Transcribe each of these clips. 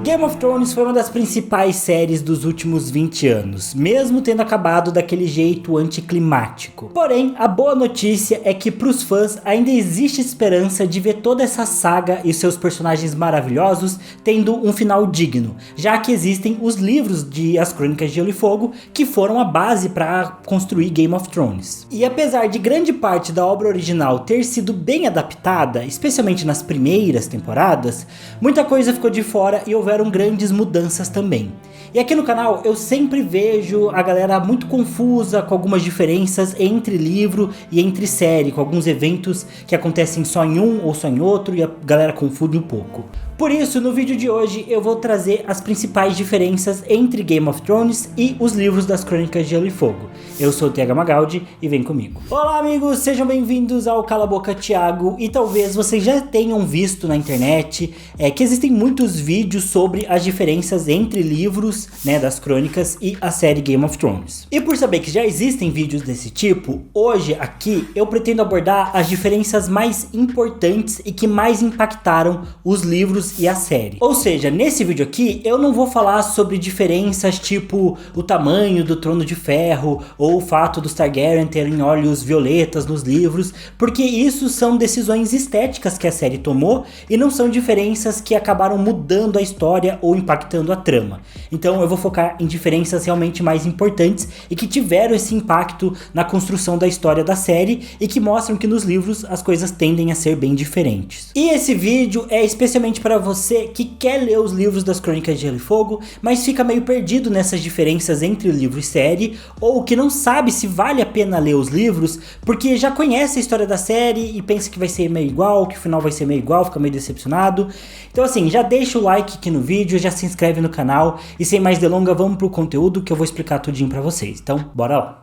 Game of Thrones foi uma das principais séries dos últimos 20 anos, mesmo tendo acabado daquele jeito anticlimático. Porém, a boa notícia é que pros fãs ainda existe esperança de ver toda essa saga e seus personagens maravilhosos tendo um final digno, já que existem os livros de As Crônicas de Gelo e Fogo, que foram a base para construir Game of Thrones. E apesar de grande parte da obra original ter sido bem adaptada, especialmente nas primeiras temporadas, muita coisa ficou de fora e houveram grandes mudanças também. E aqui no canal eu sempre vejo a galera muito confusa com algumas diferenças entre livro e entre série, com alguns eventos que acontecem só em um ou só em outro e a galera confunde um pouco. Por isso, no vídeo de hoje eu vou trazer as principais diferenças entre Game of Thrones e os livros das Crônicas de Gelo e Fogo. Eu sou o TH Magaldi e vem comigo. Olá amigos, sejam bem-vindos ao Cala a Boca Thiago, e talvez vocês já tenham visto na internet que existem muitos vídeos sobre as diferenças entre livros, das crônicas e a série Game of Thrones. E por saber que já existem vídeos desse tipo, hoje aqui eu pretendo abordar as diferenças mais importantes e que mais impactaram os livros e a série. Ou seja, nesse vídeo aqui eu não vou falar sobre diferenças tipo o tamanho do Trono de Ferro ou o fato dos Targaryen terem olhos violetas nos livros, porque isso são decisões estéticas que a série tomou e não são diferenças que acabaram mudando a história ou impactando a trama. Então eu vou focar em diferenças realmente mais importantes e que tiveram esse impacto na construção da história da série e que mostram que nos livros as coisas tendem a ser bem diferentes. E esse vídeo é especialmente para você que quer ler os livros das Crônicas de Gelo e Fogo, mas fica meio perdido nessas diferenças entre livro e série, ou que não sabe se vale a pena ler os livros porque já conhece a história da série e pensa que vai ser meio igual, que o final vai ser meio igual, fica meio decepcionado. Então assim, já deixa o like aqui no vídeo, já se inscreve no canal e sem mais delongas vamos pro conteúdo que eu vou explicar tudinho pra vocês. Então bora lá!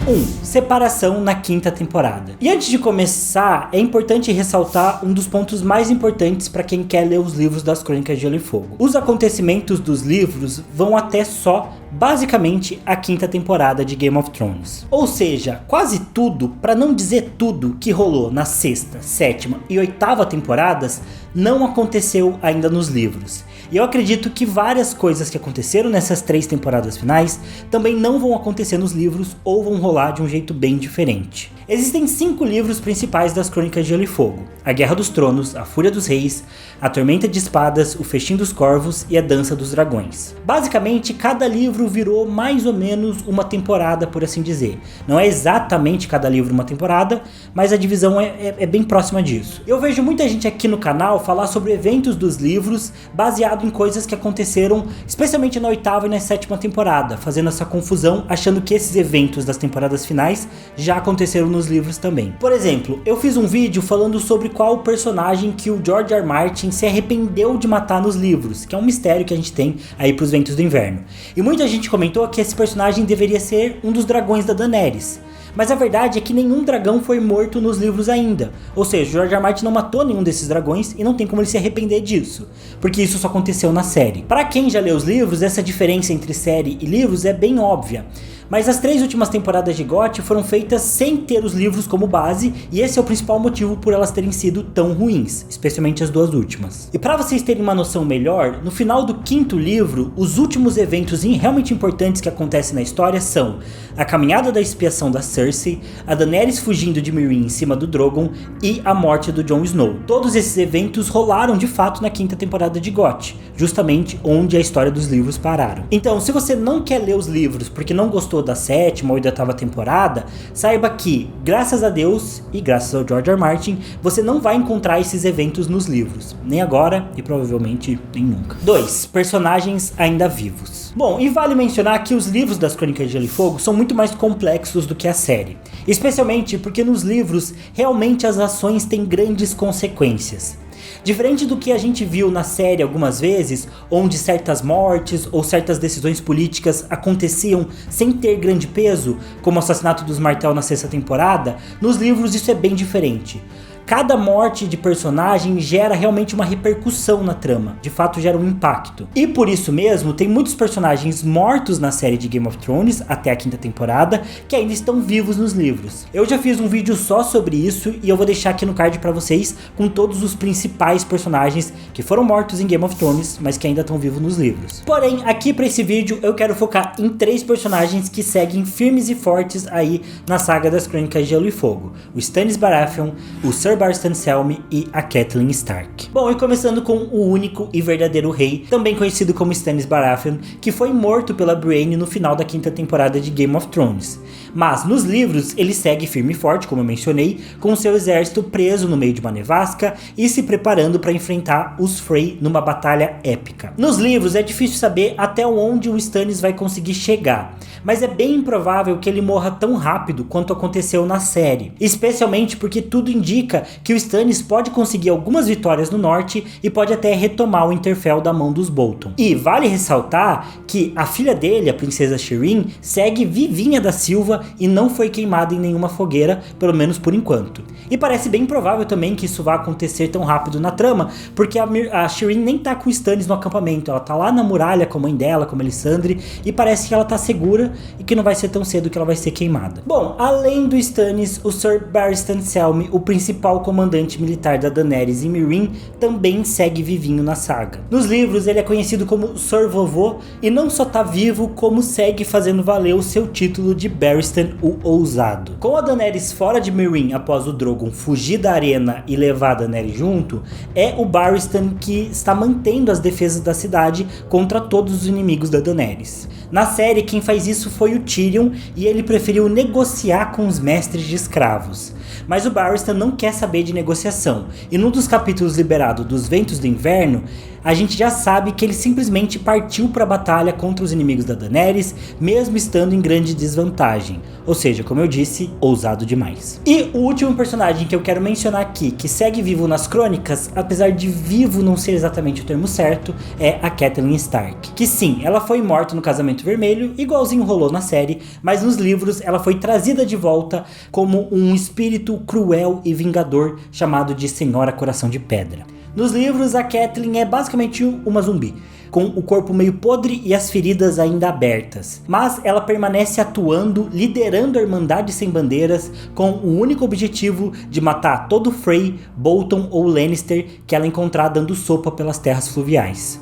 1. Separação na quinta temporada. E antes de começar, é importante ressaltar um dos pontos mais importantes para quem quer ler os livros das Crônicas de Gelo e Fogo. Os acontecimentos dos livros vão até só, basicamente, a quinta temporada de Game of Thrones. Ou seja, quase tudo, para não dizer tudo, que rolou na sexta, sétima e oitava temporadas não aconteceu ainda nos livros. E eu acredito que várias coisas que aconteceram nessas 3 temporadas finais também não vão acontecer nos livros ou vão rolar de um jeito bem diferente. Existem 5 livros principais das Crônicas de Gelo e Fogo: A Guerra dos Tronos, A Fúria dos Reis, A Tormenta de Espadas, O Festim dos Corvos e A Dança dos Dragões. Basicamente, cada livro virou mais ou menos uma temporada, por assim dizer. Não é exatamente cada livro uma temporada, mas a divisão é bem próxima disso. Eu vejo muita gente aqui no canal falar sobre eventos dos livros baseado em coisas que aconteceram especialmente na oitava e na sétima temporada, fazendo essa confusão, achando que esses eventos das temporadas finais já aconteceram nos livros também. Por exemplo, eu fiz um vídeo falando sobre qual personagem que o George R. R. Martin se arrependeu de matar nos livros, que é um mistério que a gente tem aí pros Ventos do Inverno. E muita gente comentou que esse personagem deveria ser um dos dragões da Daenerys. Mas a verdade é que nenhum dragão foi morto nos livros ainda. Ou seja, o George R. R. Martin não matou nenhum desses dragões e não tem como ele se arrepender disso, porque isso só aconteceu na série. Para quem já leu os livros, essa diferença entre série e livros é bem óbvia. Mas as 3 últimas temporadas de GOT foram feitas sem ter os livros como base, e esse é o principal motivo por elas terem sido tão ruins, especialmente as 2 últimas. E para vocês terem uma noção melhor, no final do 5º livro, os últimos eventos realmente importantes que acontecem na história são a caminhada da expiação da Cersei, a Daenerys fugindo de Meereen em cima do Drogon e a morte do Jon Snow. Todos esses eventos rolaram de fato na 5ª temporada de GOT, justamente onde a história dos livros pararam. Então, se você não quer ler os livros porque não gostou da 7ª ou da 8ª temporada, saiba que, graças a Deus e graças ao George R. R. Martin, você não vai encontrar esses eventos nos livros, nem agora e provavelmente nem nunca. 2. Personagens ainda vivos. Bom, e vale mencionar que os livros das Crônicas de Gelo e Fogo são muito mais complexos do que a série, especialmente porque nos livros realmente as ações têm grandes consequências. Diferente do que a gente viu na série algumas vezes, onde certas mortes ou certas decisões políticas aconteciam sem ter grande peso, como o assassinato dos Martell na 6ª temporada, nos livros isso é bem diferente. cada morte de personagem gera realmente uma repercussão na trama, de fato gera um impacto. E por isso mesmo, tem muitos personagens mortos na série de Game of Thrones, até a 5ª temporada, que ainda estão vivos nos livros. Eu já fiz um vídeo só sobre isso, e eu vou deixar aqui no card pra vocês, com todos os principais personagens que foram mortos em Game of Thrones, mas que ainda estão vivos nos livros. Porém, aqui pra esse vídeo, eu quero focar em 3 personagens que seguem firmes e fortes aí na saga das Crônicas de Gelo e Fogo. O Stannis Baratheon, o Sir Barristan Selmy e a Catelyn Stark. Bom, e começando com o único e verdadeiro rei, também conhecido como Stannis Baratheon, que foi morto pela Brienne no final da 5ª temporada de Game of Thrones. Mas nos livros ele segue firme e forte, como eu mencionei, com seu exército preso no meio de uma nevasca e se preparando para enfrentar os Frey numa batalha épica. Nos livros é difícil saber até onde o Stannis vai conseguir chegar, mas é bem improvável que ele morra tão rápido quanto aconteceu na série, especialmente porque tudo indica que o Stannis pode conseguir algumas vitórias no norte e pode até retomar o Winterfell da mão dos Bolton. E vale ressaltar que a filha dele, a princesa Shireen, segue vivinha da Silva e não foi queimada em nenhuma fogueira, pelo menos por enquanto. E parece bem provável também que isso vá acontecer tão rápido na trama, porque a Shireen nem tá com o Stannis no acampamento, ela tá lá na muralha com a mãe dela, com a Melisandre, e parece que ela tá segura e que não vai ser tão cedo que ela vai ser queimada. Bom, além do Stannis, o Sir Barristan Selmy, o principal comandante militar da Daenerys e Meereen, também segue vivinho na saga. Nos livros ele é conhecido como Sir Vovô e não só tá vivo, como segue fazendo valer o seu título de Barristan o Ousado. Com a Daenerys fora de Meereen após o Drogon fugir da arena e levar a Daenerys junto, é o Barristan que está mantendo as defesas da cidade contra todos os inimigos da Daenerys. Na série quem faz isso foi o Tyrion e ele preferiu negociar com os mestres de escravos. Mas o Barristan não quer saber de negociação, e num dos capítulos liberado dos Ventos do Inverno, a gente já sabe que ele simplesmente partiu para a batalha contra os inimigos da Daenerys, mesmo estando em grande desvantagem. Ou seja, como eu disse, ousado demais. E o último personagem que eu quero mencionar aqui, que segue vivo nas crônicas, apesar de vivo não ser exatamente o termo certo, é a Catelyn Stark. Que sim, ela foi morta no Casamento Vermelho, igualzinho rolou na série, mas nos livros ela foi trazida de volta como um espírito cruel e vingador chamado de Senhora Coração de Pedra. Nos livros, a Catelyn é basicamente uma zumbi, com o corpo meio podre e as feridas ainda abertas. Mas ela permanece atuando, liderando a Irmandade Sem Bandeiras, com o único objetivo de matar todo Frey, Bolton ou Lannister que ela encontrar dando sopa pelas terras fluviais.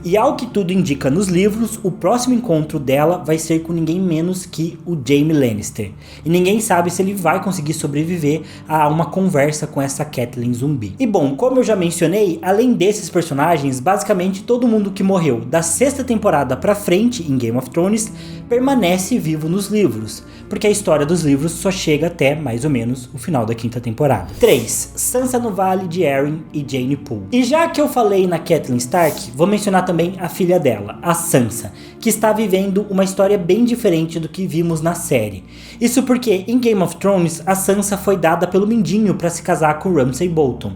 E ao que tudo indica nos livros, o próximo encontro dela vai ser com ninguém menos que o Jaime Lannister. E ninguém sabe se ele vai conseguir sobreviver a uma conversa com essa Catelyn zumbi. E bom, como eu já mencionei, além desses personagens, basicamente todo mundo que morreu da 6ª temporada pra frente em Game of Thrones permanece vivo nos livros, porque a história dos livros só chega até mais ou menos o final da 5ª temporada. 3. Sansa no Vale de Arryn e Jeyne Poole. E já que eu falei na Catelyn Stark, vou mencionar também a filha dela, a Sansa, que está vivendo uma história bem diferente do que vimos na série. Isso porque em Game of Thrones a Sansa foi dada pelo Mindinho para se casar com Ramsay Bolton.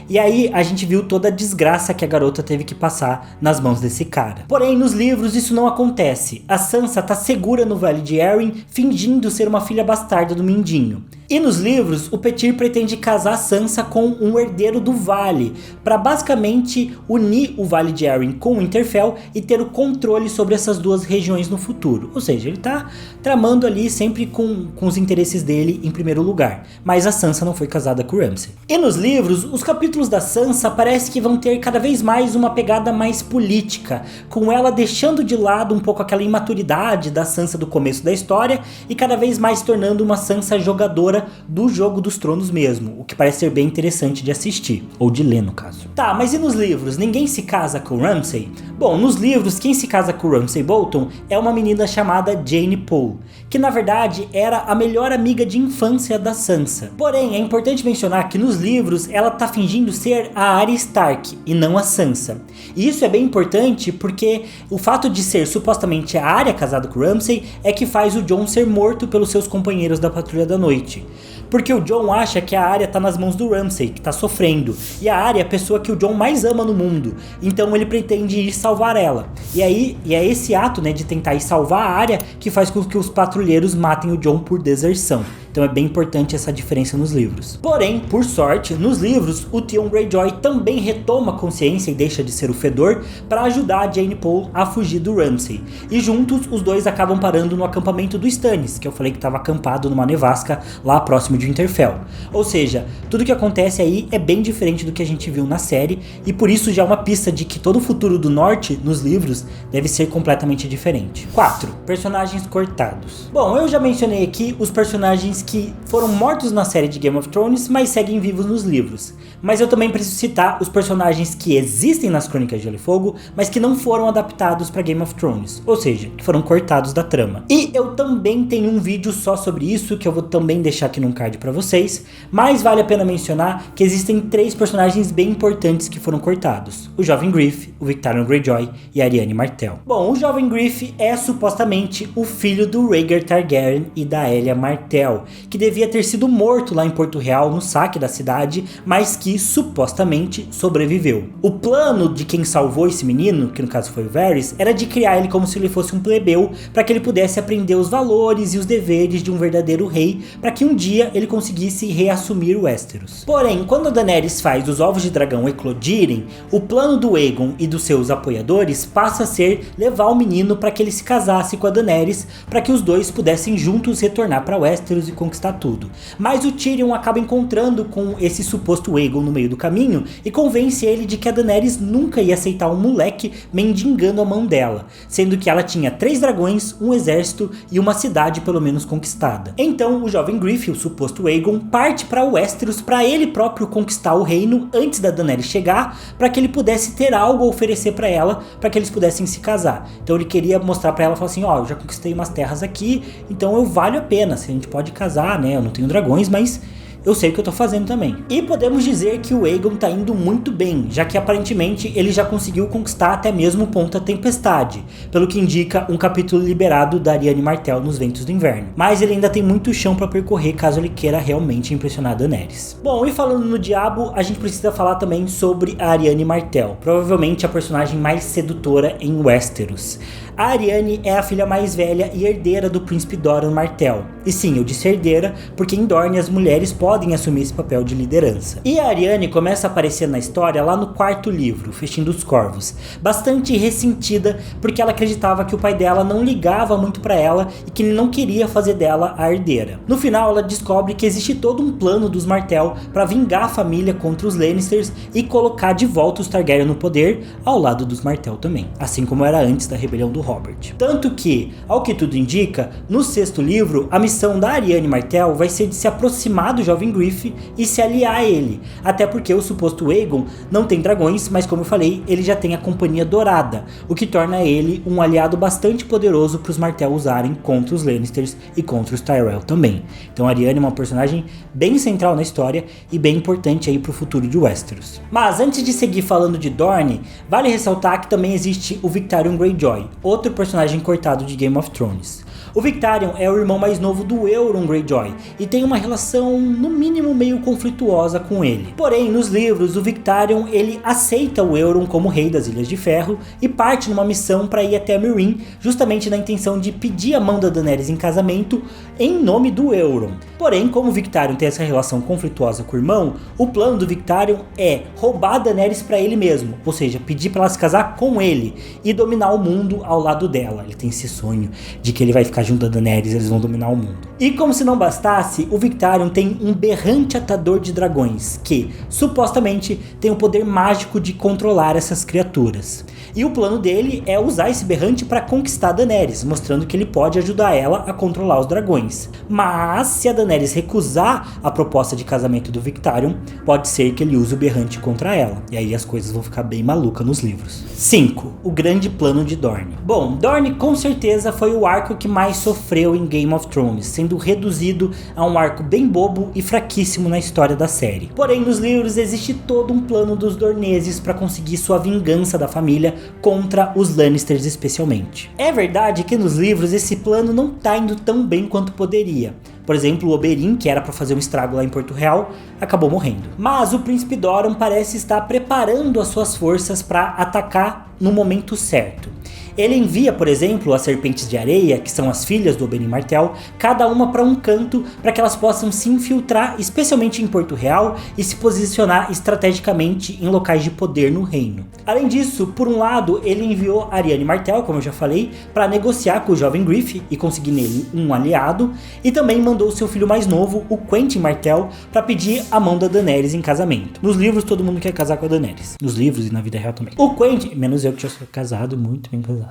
E aí a gente viu toda a desgraça que a garota teve que passar nas mãos desse cara. Porém, nos livros isso não acontece. A Sansa tá segura no Vale de Arryn, fingindo ser uma filha bastarda do Mindinho. E nos livros, o Petyr pretende casar Sansa com um herdeiro do Vale, para basicamente unir o Vale de Arryn com o Winterfell e ter o controle sobre essas duas regiões no futuro. Ou seja, ele tá tramando ali sempre com os interesses dele em primeiro lugar. Mas a Sansa não foi casada com o Ramsay. E nos livros, os capítulos da Sansa parece que vão ter cada vez mais uma pegada mais política, com ela deixando de lado um pouco aquela imaturidade da Sansa do começo da história e cada vez mais se tornando uma Sansa jogadora do Jogo dos Tronos mesmo, o que parece ser bem interessante de assistir, ou de ler no caso. Tá, mas e nos livros? Ninguém se casa com Ramsay? Bom, nos livros, quem se casa com Ramsay Bolton é uma menina chamada Jeyne Poole, que na verdade era a melhor amiga de infância da Sansa. Porém, é importante mencionar que nos livros ela tá fingindo ser a Arya Stark e não a Sansa. E isso é bem importante porque o fato de ser supostamente a Arya casada com Ramsay é que faz o Jon ser morto pelos seus companheiros da Patrulha da Noite. Porque o Jon acha que a Arya tá nas mãos do Ramsay, que tá sofrendo. E a Arya é a pessoa que o Jon mais ama no mundo. Então ele pretende ir salvar ela. E é esse ato, né, de tentar ir salvar a Arya que faz com que os patrulheiros matem o Jon por deserção. Então é bem importante essa diferença nos livros. Porém, por sorte, nos livros, o Theon Greyjoy também retoma a consciência e deixa de ser o Fedor para ajudar a Jane Paul a fugir do Ramsay. E juntos, os dois acabam parando no acampamento do Stannis, que eu falei que estava acampado numa nevasca lá próximo de Winterfell. Ou seja, tudo que acontece aí é bem diferente do que a gente viu na série, e por isso já é uma pista de que todo o futuro do Norte, nos livros, deve ser completamente diferente. 4. Personagens cortados. Bom, eu já mencionei aqui os personagens que foram mortos na série de Game of Thrones, mas seguem vivos nos livros. Mas eu também preciso citar os personagens que existem nas Crônicas de Gelo e Fogo, mas que não foram adaptados para Game of Thrones, ou seja, que foram cortados da trama. E eu também tenho um vídeo só sobre isso, que eu vou também deixar aqui no card para vocês, mas vale a pena mencionar que existem 3 personagens bem importantes que foram cortados: o Jovem Griff, o Victarion Greyjoy e a Arianne Martell. Bom, o Jovem Griff é supostamente o filho do Rhaegar Targaryen e da Aelia Martell, que devia ter sido morto lá em Porto Real no saque da cidade, mas que supostamente sobreviveu. O plano de quem salvou esse menino, que no caso foi o Varys, era de criar ele como se ele fosse um plebeu, para que ele pudesse aprender os valores e os deveres de um verdadeiro rei, para que um dia ele conseguisse reassumir o Westeros. Porém, quando a Daenerys faz os ovos de dragão eclodirem, o plano do Aegon e dos seus apoiadores passa a ser levar o menino para que ele se casasse com a Daenerys, para que os dois pudessem juntos retornar para Westeros e conquistar tudo. Mas o Tyrion acaba encontrando com esse suposto Aegon no meio do caminho e convence ele de que a Daenerys nunca ia aceitar um moleque mendigando a mão dela, sendo que ela tinha 3 dragões, um exército e uma cidade pelo menos conquistada. Então o Jovem Griff, o suposto Aegon, parte para Westeros para ele próprio conquistar o reino antes da Daenerys chegar, para que ele pudesse ter algo a oferecer para ela, para que eles pudessem se casar. Então ele queria mostrar para ela, falar assim, ó, eu já conquistei umas terras aqui, então eu valho a pena, se a gente pode casar, né, eu não tenho dragões, mas eu sei o que eu tô fazendo também. E podemos dizer que o Aegon tá indo muito bem, já que aparentemente ele já conseguiu conquistar até mesmo o Ponta Tempestade, pelo que indica um capítulo liberado da Arianne Martell nos Ventos do Inverno. Mas ele ainda tem muito chão para percorrer caso ele queira realmente impressionar a Daenerys. Bom, e falando no Diabo, a gente precisa falar também sobre a Arianne Martell, provavelmente a personagem mais sedutora em Westeros. A Arianne é a filha mais velha e herdeira do príncipe Doran Martell. E sim, eu disse herdeira porque em Dorne as mulheres podem assumir esse papel de liderança. E a Arianne começa a aparecer na história lá no 4º livro, Festim dos Corvos, bastante ressentida porque ela acreditava que o pai dela não ligava muito pra ela e que ele não queria fazer dela a herdeira. No final ela descobre que existe todo um plano dos Martell para vingar a família contra os Lannisters e colocar de volta os Targaryen no poder ao lado dos Martell também, assim como era antes da rebelião do Robert. Tanto que, ao que tudo indica, no 6º livro, a missão da Arianne Martell vai ser de se aproximar do Jovem Griff e se aliar a ele, até porque o suposto Aegon não tem dragões, mas como eu falei, ele já tem a Companhia Dourada, o que torna ele um aliado bastante poderoso para os Martell usarem contra os Lannisters e contra os Tyrell também. Então a Arianne é uma personagem bem central na história e bem importante aí para o futuro de Westeros. Mas antes de seguir falando de Dorne, vale ressaltar que também existe o Victarion Greyjoy, outro personagem cortado de Game of Thrones. O Victarion é o irmão mais novo do Euron Greyjoy e tem uma relação no mínimo meio conflituosa com ele. Porém, nos livros, o Victarion ele aceita o Euron como rei das Ilhas de Ferro e parte numa missão para ir até Meereen, justamente na intenção de pedir a mão da Daenerys em casamento em nome do Euron. Porém, como o Victarion tem essa relação conflituosa com o irmão, o plano do Victarion é roubar a Daenerys para ele mesmo, ou seja, pedir para ela se casar com ele e dominar o mundo ao lado dela. Ele tem esse sonho de que ele vai ficar junto da Daenerys, eles vão dominar o mundo. E como se não bastasse, o Victarion tem um berrante atador de dragões, que supostamente tem o poder mágico de controlar essas criaturas. E o plano dele é usar esse berrante para conquistar a Daenerys, mostrando que ele pode ajudar ela a controlar os dragões. Mas se a Daenerys recusar a proposta de casamento do Victarion, pode ser que ele use o berrante contra ela. E aí as coisas vão ficar bem malucas nos livros. 5. O grande plano de Dorne. Bom, Dorne com certeza foi o arco que mais sofreu em Game of Thrones, sendo reduzido a um arco bem bobo e fraquíssimo na história da série. Porém, nos livros existe todo um plano dos Dorneses para conseguir sua vingança da família contra os Lannisters especialmente. É verdade que nos livros esse plano não tá indo tão bem quanto poderia. Por exemplo, o Oberyn, que era para fazer um estrago lá em Porto Real, acabou morrendo. Mas o príncipe Doran parece estar preparando as suas forças para atacar no momento certo. Ele envia, por exemplo, as serpentes de areia, que são as filhas do Oberyn Martell, cada uma para um canto para que elas possam se infiltrar, especialmente em Porto Real, e se posicionar estrategicamente em locais de poder no reino. Além disso, por um lado, ele enviou Arianne Martell, como eu já falei, para negociar com o jovem Griff e conseguir nele um aliado, e também mandou seu filho mais novo, o Quentyn Martell, para pedir a mão da Daenerys em casamento. Nos livros, todo mundo quer casar com a Daenerys. Nos livros e na vida real também. O Quentyn, menos eu que já sou casado, muito bem casado.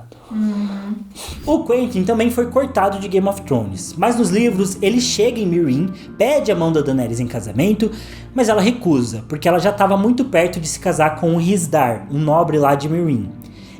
O Quentyn também foi cortado de Game of Thrones, mas nos livros ele chega em Meereen, pede a mão da Daenerys em casamento, mas ela recusa, porque ela já estava muito perto de se casar com o Rhysdar, um nobre lá de Meereen.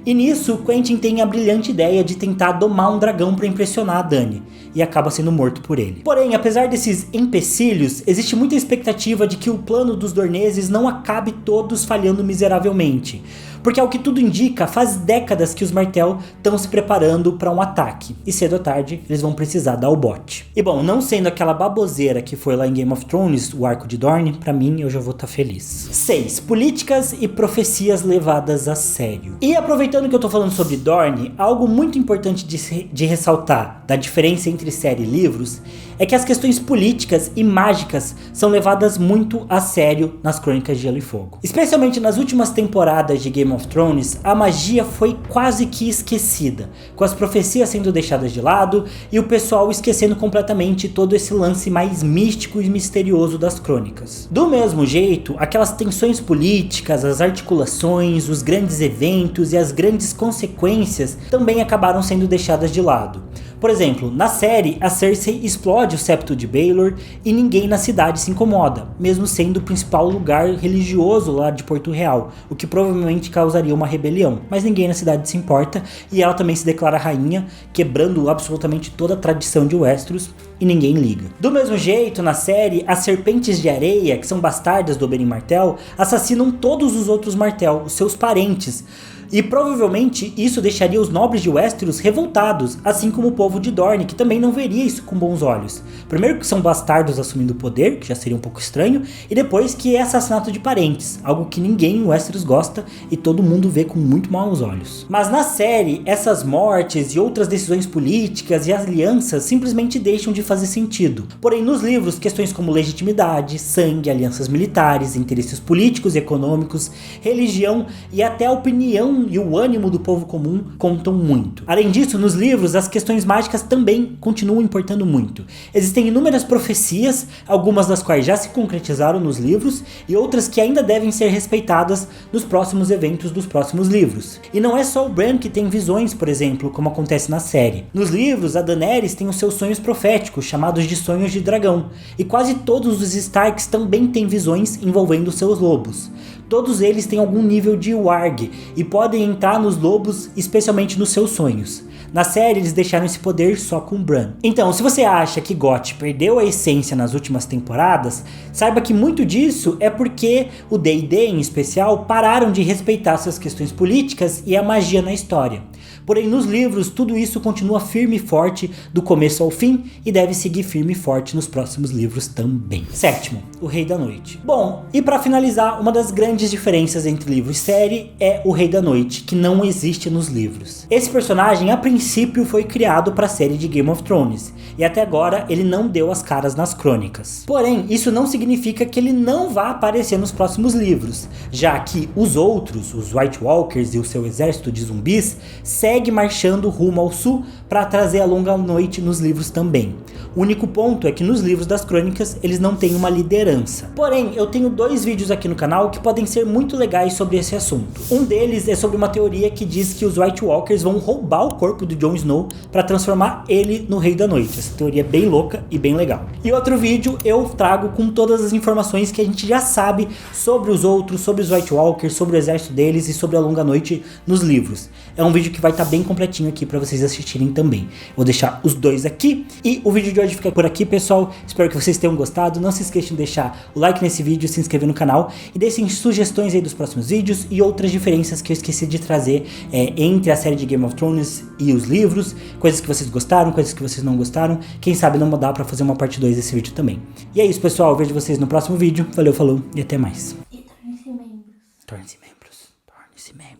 E nisso, Quentyn tem a brilhante ideia de tentar domar um dragão para impressionar a Dany, e acaba sendo morto por ele. Porém, apesar desses empecilhos, existe muita expectativa de que o plano dos Dorneses não acabe todos falhando miseravelmente. Porque ao que tudo indica, faz décadas que os Martell estão se preparando para um ataque. E cedo ou tarde, eles vão precisar dar o bote. E bom, não sendo aquela baboseira que foi lá em Game of Thrones, o arco de Dorne, pra mim eu já vou estar feliz. 6. Políticas e profecias levadas a sério. E aproveitando que eu tô falando sobre Dorne, algo muito importante de ressaltar da diferença entre série e livros é que as questões políticas e mágicas são levadas muito a sério nas Crônicas de Gelo e Fogo. Especialmente nas últimas temporadas de Game of Thrones, a magia foi quase que esquecida, com as profecias sendo deixadas de lado e o pessoal esquecendo completamente todo esse lance mais místico e misterioso das crônicas. Do mesmo jeito, aquelas tensões políticas, as articulações, os grandes eventos e as grandes consequências também acabaram sendo deixadas de lado. Por exemplo, na série, a Cersei explode o septo de Baelor e ninguém na cidade se incomoda, mesmo sendo o principal lugar religioso lá de Porto Real, o que provavelmente causaria uma rebelião, mas ninguém na cidade se importa e ela também se declara rainha, quebrando absolutamente toda a tradição de Westeros e ninguém liga. Do mesmo jeito, na série, as serpentes de areia, que são bastardas do Oberyn Martell, assassinam todos os outros Martell, os seus parentes. E provavelmente isso deixaria os nobres de Westeros revoltados, assim como o povo de Dorne, que também não veria isso com bons olhos. Primeiro que são bastardos assumindo o poder, que já seria um pouco estranho, e depois que é assassinato de parentes, algo que ninguém em Westeros gosta e todo mundo vê com muito maus olhos. Mas na série, essas mortes e outras decisões políticas e alianças simplesmente deixam de fazer sentido. Porém, nos livros, questões como legitimidade, sangue, alianças militares, interesses políticos e econômicos, religião e até a opinião e o ânimo do povo comum contam muito. Além disso, nos livros, as questões mágicas também continuam importando muito. Existem inúmeras profecias, algumas das quais já se concretizaram nos livros e outras que ainda devem ser respeitadas nos próximos eventos dos próximos livros. E não é só o Bran que tem visões, por exemplo, como acontece na série. Nos livros, a Daenerys tem os seus sonhos proféticos, chamados de sonhos de dragão, e quase todos os Starks também têm visões envolvendo seus lobos. Todos eles têm algum nível de warg e podem entrar nos lobos, especialmente nos seus sonhos. Na série eles deixaram esse poder só com Bran. Então, se você acha que GOT perdeu a essência nas últimas temporadas, saiba que muito disso é porque o D&D em especial pararam de respeitar suas questões políticas e a magia na história. Porém, nos livros, tudo isso continua firme e forte do começo ao fim e deve seguir firme e forte nos próximos livros também. 7º, o Rei da Noite. Bom, e para finalizar, uma das grandes diferenças entre livro e série é o Rei da Noite, que não existe nos livros. Esse personagem, a princípio, foi criado para a série de Game of Thrones, e até agora ele não deu as caras nas crônicas. Porém, isso não significa que ele não vá aparecer nos próximos livros, já que os outros, os White Walkers e o seu exército de zumbis, segue marchando rumo ao sul para trazer a Longa Noite nos livros também. O único ponto é que nos livros das crônicas eles não têm uma liderança. Porém, eu tenho 2 vídeos aqui no canal que podem ser muito legais sobre esse assunto. Um deles é sobre uma teoria que diz que os White Walkers vão roubar o corpo do Jon Snow para transformar ele no Rei da Noite. Essa teoria é bem louca e bem legal. E outro vídeo eu trago com todas as informações que a gente já sabe sobre os outros, sobre os White Walkers, sobre o exército deles e sobre a Longa Noite nos livros. É um vídeo que vai estar bem completinho aqui para vocês assistirem também. Vou deixar os 2 aqui e o vídeo de hoje fica por aqui, pessoal. Espero que vocês tenham gostado. Não se esqueçam de deixar o like nesse vídeo, se inscrever no canal e deixem sugestões aí dos próximos vídeos e outras diferenças que eu esqueci de trazer entre a série de Game of Thrones e os livros, coisas que vocês gostaram, coisas que vocês não gostaram. Quem sabe não dá para fazer uma parte 2 desse vídeo também. E é isso, pessoal. Eu vejo vocês no próximo vídeo. Valeu, falou e até mais. E tornem-se membros. Tornem-se membros. Tornem-se membros.